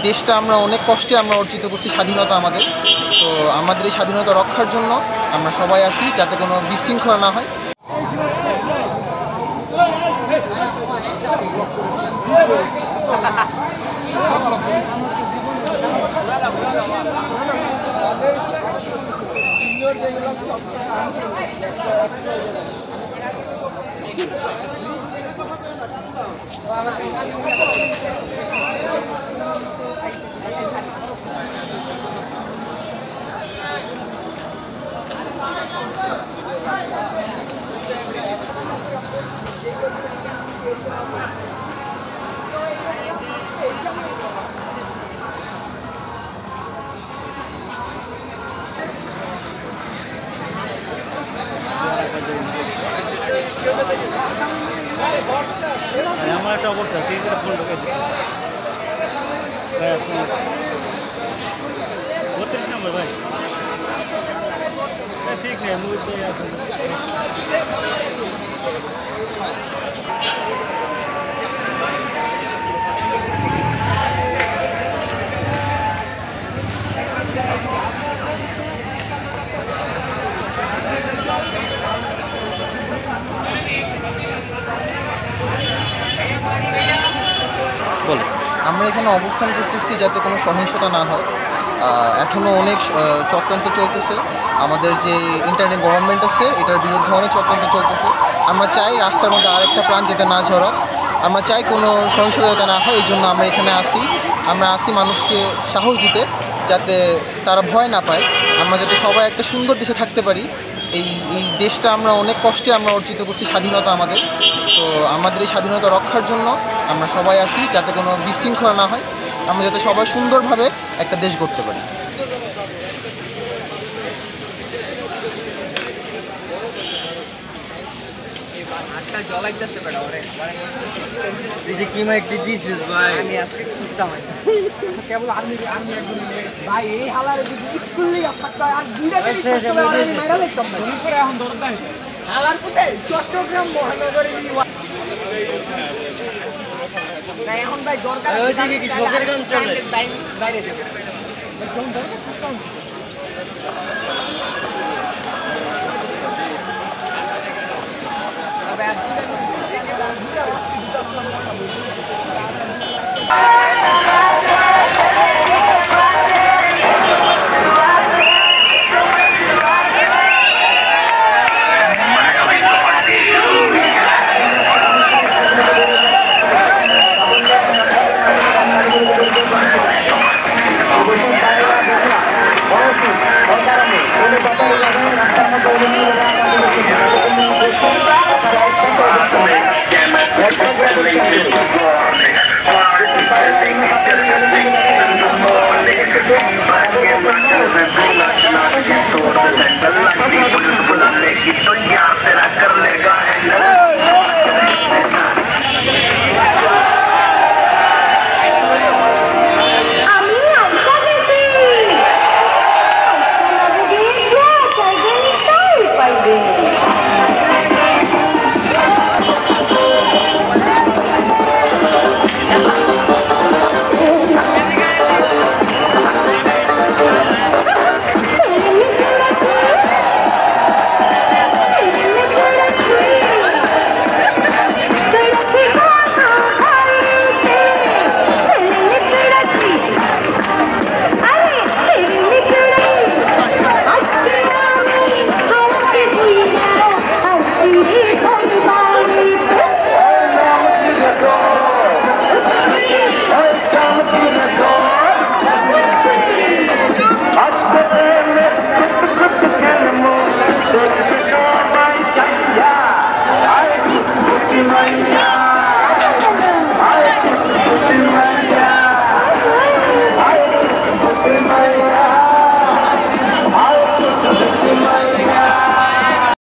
দেশটা আমরা অনেক কষ্টে আমরা অর্জিত করছি, স্বাধীনতা আমাদের। তো আমাদের এই স্বাধীনতা রক্ষার জন্য আমরা সবাই আছি, যাতে কোনো বিশৃঙ্খলা না হয়। আমার একটা অবস্থা ঠিক আছে, ফোন ঢুকে দিচ্ছি ভাই। 32 নম্বর ভাই, ঠিক নেই মুখ তো আমরা এখানে অবস্থান করতেছি যাতে কোনো সহিংসতা না হয়। এখনও অনেক চক্রান্ত চলতেছে, আমাদের যে ইন্টারনেট গভর্নমেন্ট আছে এটার বিরুদ্ধে অনেক চক্রান্ত চলতেছে। আমরা চাই রাস্তার মধ্যে আরেকটা প্রাণ যাতে না ঝরক, আমরা চাই কোনো সহিংসতা যাতে না হয়। এই জন্য আমরা এখানে আসি, আমরা আসি মানুষকে সাহস দিতে, যাতে তারা ভয় না পায়, আমরা যাতে সবাই একটা সুন্দর দেশে থাকতে পারি। এই দেশটা আমরা অনেক কষ্টে আমরা অর্জিত করছি, স্বাধীনতা আমাদের। তো আমাদের এই স্বাধীনতা রক্ষার জন্য আমরা সবাই আসি, যাতে কোনো বিশৃঙ্খলা না হয়, আমরা যাতে সবাই সুন্দরভাবে একটা দেশ গড়তে পারি। কি মাইক দিছিস ভাই? আমি আজকে খুঁজতাম কেবল আর্মি ভাই এই হালারে যদি স্কুলে থাকতো আর মেরা লিখতাম না এখন ধরতাম হালার কোটে চট্টগ্রাম মহানগরে না এখন ভাই দরকার কি শোকের গান চলে বাইরে যাবে Yeah.